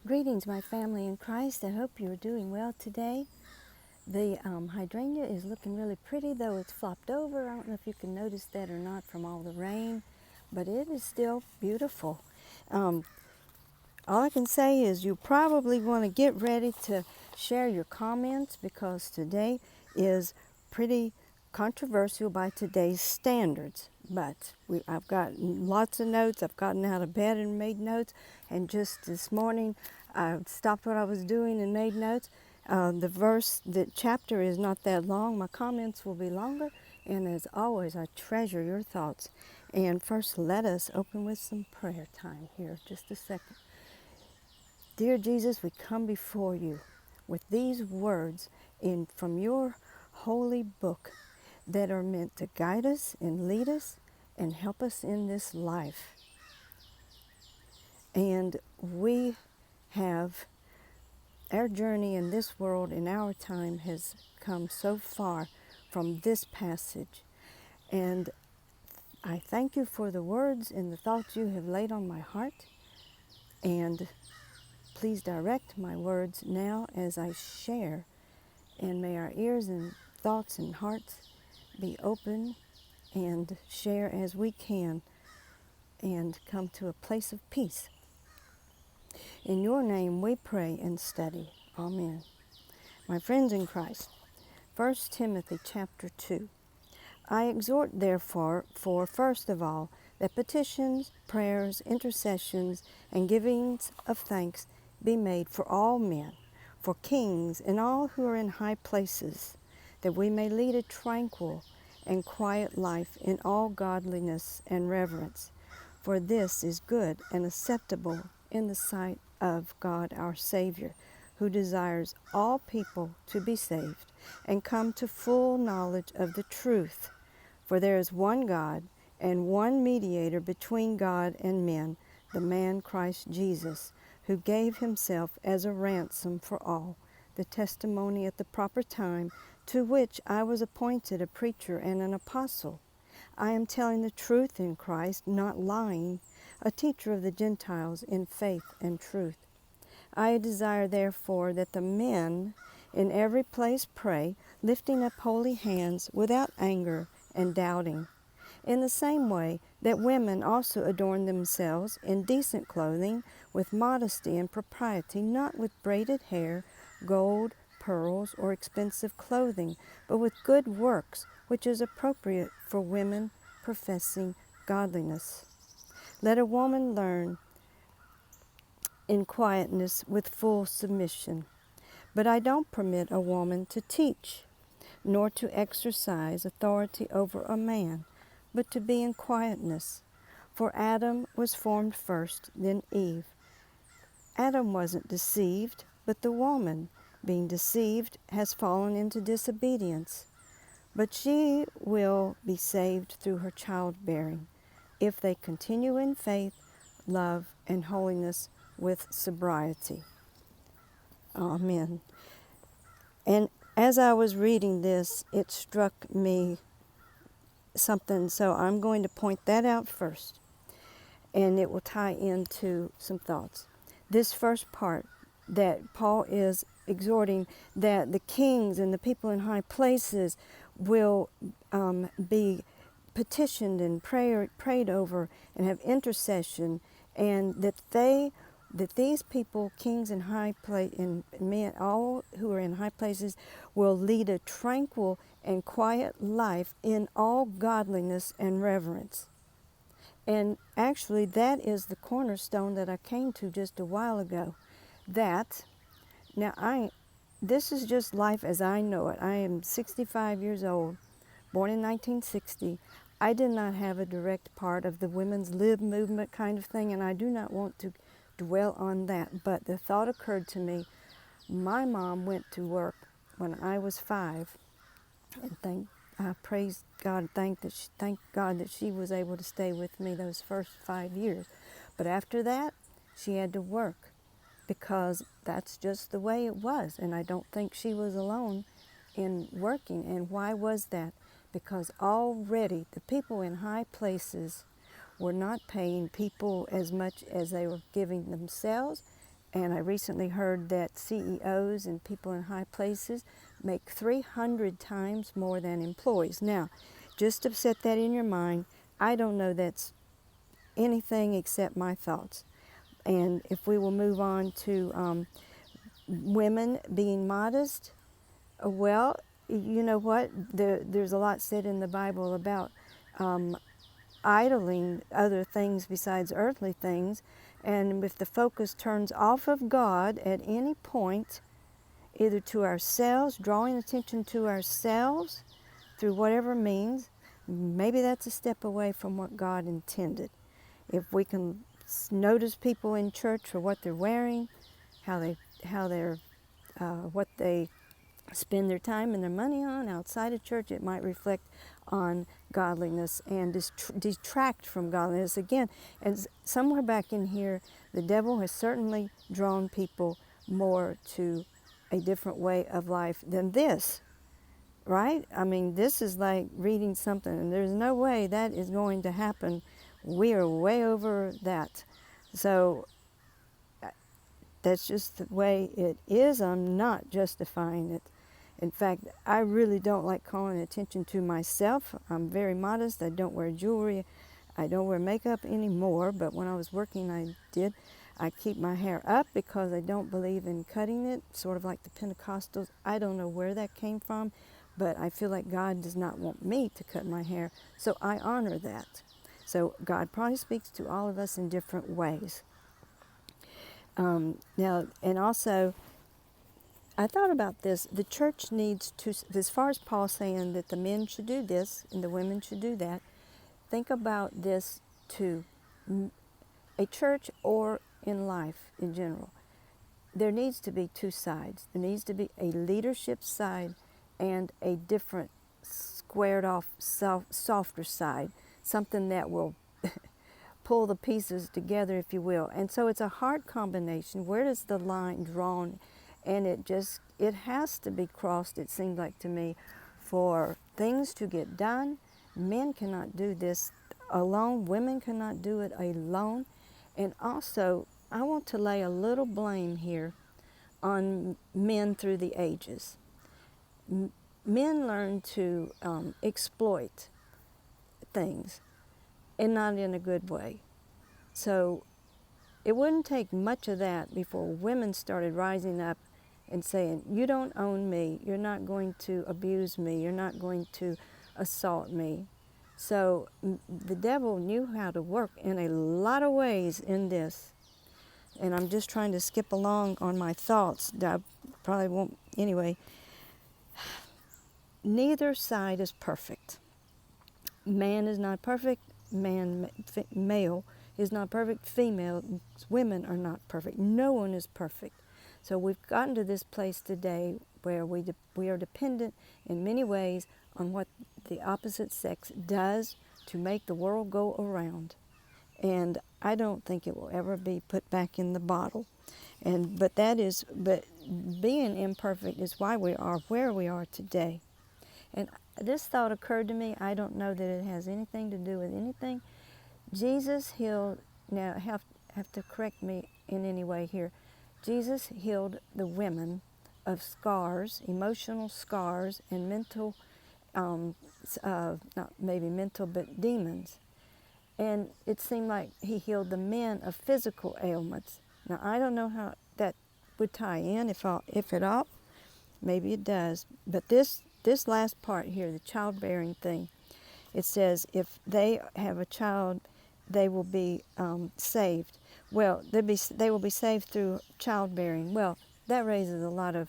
Greetings, my family in Christ. I hope you're doing well today. The hydrangea is looking really pretty, though it's flopped over. I don't know if you can notice that or not from all the rain, but it is still beautiful. Um, all I can say is you probably want to get ready to share your comments because today is pretty controversial by today's standards. But I've got lots of notes. I've gotten out of bed and made notes. And just this morning, I stopped what I was doing and made notes. The chapter is not that long. My comments will be longer. And as always, I treasure your thoughts. And first, let us open with some prayer time here. Just a second. Dear Jesus, we come before you with these words from your holy book that are meant to guide us and lead us and help us in this life. And we have, our journey in this world in our time has come so far from this passage. And I thank you for the words and the thoughts you have laid on my heart. And please direct my words now as I share, and may our ears and thoughts and hearts be open and share as we can and come to a place of peace. In your name we pray and study. Amen. My friends in Christ, 1 Timothy chapter 2. I exhort therefore, first of all, that petitions, prayers, intercessions, and givings of thanks be made for all men, for kings and all who are in high places, that we may lead a tranquil and quiet life in all godliness and reverence. For this is good and acceptable in the sight of God our Savior, who desires all people to be saved and come to full knowledge of the truth. For there is one God and one mediator between God and men, the man Christ Jesus, who gave himself as a ransom for all, the testimony at the proper time, to which I was appointed a preacher and an apostle. I am telling the truth in Christ, not lying, a teacher of the Gentiles in faith and truth. I desire therefore that the men in every place pray, lifting up holy hands without anger and doubting. In the same way that women also adorn themselves in decent clothing, with modesty and propriety, not with braided hair, gold, pearls, or expensive clothing, but with good works, which is appropriate for women professing godliness. Let a woman learn in quietness with full submission. But I don't permit a woman to teach, nor to exercise authority over a man, but to be in quietness. For Adam was formed first, then Eve. Adam wasn't deceived, but the woman, being deceived, has fallen into disobedience. But she will be saved through her childbearing, if they continue in faith, love, and holiness with sobriety. Amen. And as I was reading this, it struck me something, so I'm going to point that out first, and it will tie into some thoughts. This first part, that Paul is exhorting that the kings and the people in high places will be petitioned and prayed over and have intercession, and that these people, kings and and men, all who are in high places, will lead a tranquil and quiet life in all godliness and reverence. And actually, that is the cornerstone that I came to just a while ago. This is just life as I know it. I am 65 years old, born in 1960. I did not have a direct part of the women's lib movement kind of thing, and I do not want to dwell on that. But the thought occurred to me, my mom went to work when I was 5, and I praise God, thank God that she was able to stay with me those first 5 years. But after that, she had to work, because that's just the way it was. And I don't think she was alone in working. And why was that? Because already the people in high places were not paying people as much as they were giving themselves And I recently heard that CEOs and people in high places make 300 times more than employees. Now, just to set that in your mind, I don't know that's anything except my thoughts. And if we will move on to women being modest, well, you know what? There's a lot said in the Bible about idling other things besides earthly things. And if the focus turns off of God at any point, either to ourselves, drawing attention to ourselves through whatever means, maybe that's a step away from what God intended. If we can notice people in church for what they're wearing, what they spend their time and their money on outside of church, it might reflect on godliness and detract from godliness. Again, and somewhere back in here, the devil has certainly drawn people more to a different way of life than this, right? I mean, this is like reading something, and there's no way that is going to happen. We are way over that. So that's just the way it is. I'm not justifying it. In fact, I really don't like calling attention to myself. I'm very modest. I don't wear jewelry. I don't wear makeup anymore, but when I was working, I did. I keep my hair up because I don't believe in cutting it, sort of like the Pentecostals. I don't know where that came from, but I feel like God does not want me to cut my hair, so I honor that. So God probably speaks to all of us in different ways. Now, and also, I thought about this. The church needs to, as far as Paul saying that the men should do this and the women should do that, think about this to a church or in life in general. There needs to be two sides. There needs to be a leadership side and a different, squared off, softer side, something that will pull the pieces together, if you will. And so it's a hard combination. Where does the line drawn? And it has to be crossed, it seems like to me, for things to get done. Men cannot do this alone. Women cannot do it alone. And also, I want to lay a little blame here on men through the ages. Men learn to exploit things, and not in a good way. So it wouldn't take much of that before women started rising up and saying, you don't own me, you're not going to abuse me, you're not going to assault me. So the devil knew how to work in a lot of ways in this. And I'm just trying to skip along on my thoughts. I probably won't, anyway. Neither side is perfect. Man is not perfect, male is not perfect, female, women are not perfect. No one is perfect. So we've gotten to this place today where we are dependent in many ways on what the opposite sex does to make the world go around. And I don't think it will ever be put back in the bottle. But being imperfect is why we are where we are today. And this thought occurred to me. I don't know that it has anything to do with anything. Jesus healed, now have to correct me in any way here. Jesus healed the women of scars, emotional scars, and mental, not maybe mental, but demons. And it seemed like he healed the men of physical ailments. Now, I don't know how that would tie in, if at all. Maybe it does. But this last part here, the childbearing thing, it says if they have a child, they will be saved. Well, they will be saved through childbearing. Well, that raises a lot of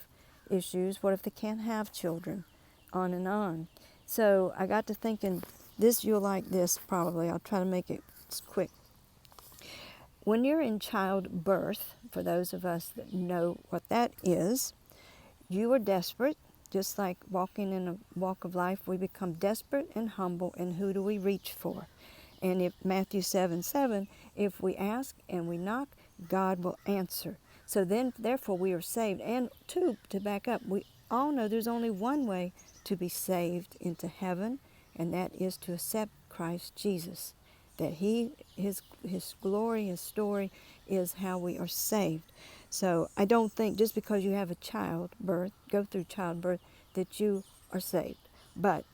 issues. What if they can't have children? On and on. So I got to thinking, you'll like this probably. I'll try to make it quick. When you're in childbirth, for those of us that know what that is, you are desperate. Just like walking in a walk of life, we become desperate and humble, and who do we reach for? And if Matthew 7:7, if we ask and we knock, God will answer. So then, therefore, we are saved. And to back up, we all know there's only one way to be saved into heaven, and that is to accept Christ Jesus. That his glory, his story is how we are saved. So I don't think just because you have a childbirth, go through childbirth, that you are saved. But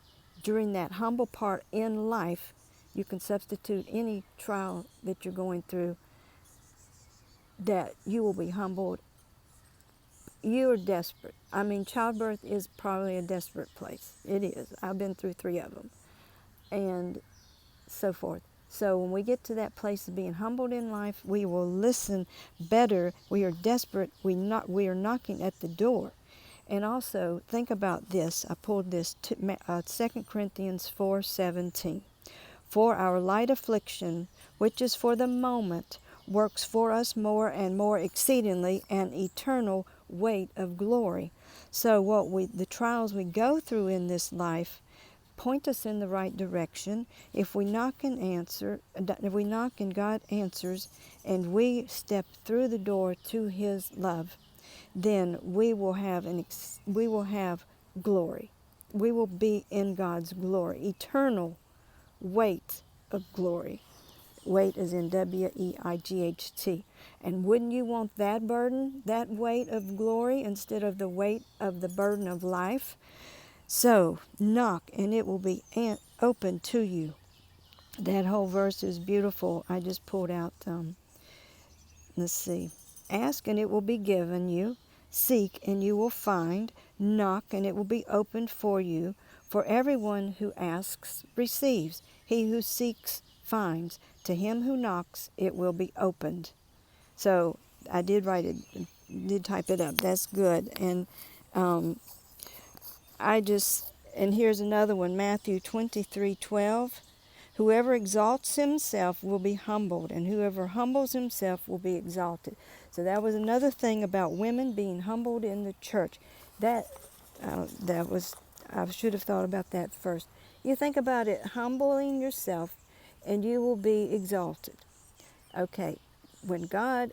during that humble part in life, you can substitute any trial that you're going through, that you will be humbled. You are desperate. I mean, childbirth is probably a desperate place. It is. I've been through 3 of them. And so forth. So when we get to that place of being humbled in life, we will listen better. We are desperate. We are knocking at the door. And also think about this. I pulled this 2 Corinthians 4:17. For our light affliction, which is for the moment, works for us more and more exceedingly an eternal weight of glory. So the trials we go through in this life point us in the right direction. If we knock and God answers, and we step through the door to His love, then we will have glory. We will be in God's glory, eternal weight of glory. Weight is in weight. And wouldn't you want that burden, that weight of glory, instead of the weight of the burden of life? So, knock and it will be open to you. That whole verse is beautiful. I just pulled out, let's see. Ask and it will be given you. Seek and you will find. Knock and it will be opened for you. For everyone who asks receives. He who seeks finds. To him who knocks it will be opened. So I did type it up. That's good. And and here's another one, Matthew 23:12. Whoever exalts himself will be humbled, and whoever humbles himself will be exalted. So that was another thing about women being humbled in the church. That I should have thought about that first. You think about it, humbling yourself, and you will be exalted. Okay, God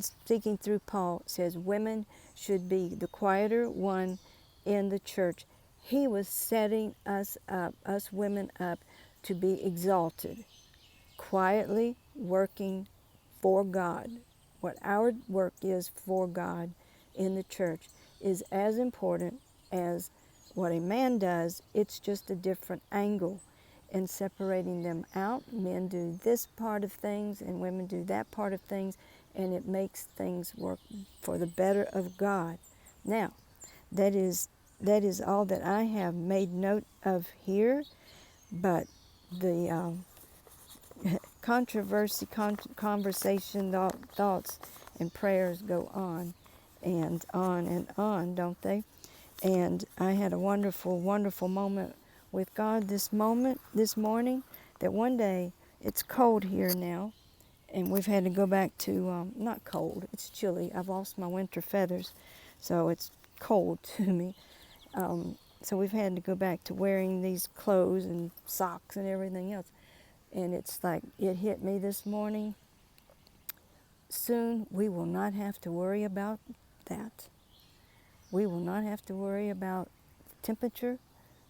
speaking through Paul says women should be the quieter one in the church. He was setting us women up, to be exalted, quietly working for God. What our work is for God in the church is as important as what a man does. It's just a different angle in separating them out. Men do this part of things and women do that part of things, and it makes things work for the better of God. Now, that is all that I have made note of here, but the conversation, thoughts, and prayers go on and on and on, don't they? And I had a wonderful, wonderful moment with God this morning, that one day, it's cold here now, and we've had to go back to, not cold, it's chilly. I've lost my winter feathers, so it's cold to me. So we've had to go back to wearing these clothes and socks and everything else. And it's like, it hit me this morning. Soon we will not have to worry about that. We will not have to worry about temperature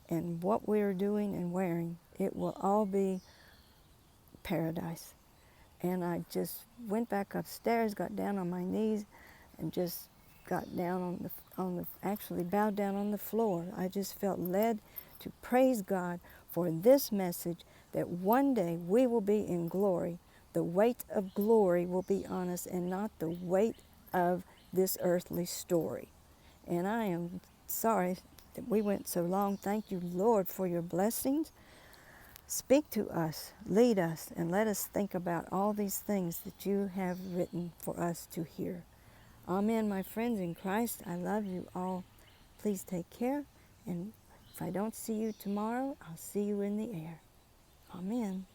and what we are doing and wearing. It will all be paradise. And I just went back upstairs, got down on my knees, and just got down actually bowed down on the floor. I just felt led to praise God for this message, that one day we will be in glory. The weight of glory will be on us, and not the weight of this earthly story. And I am sorry that we went so long. Thank you, Lord, for your blessings. Speak to us, lead us, and let us think about all these things that you have written for us to hear. Amen, my friends in Christ. I love you all. Please take care. And if I don't see you tomorrow, I'll see you in the air. Amen.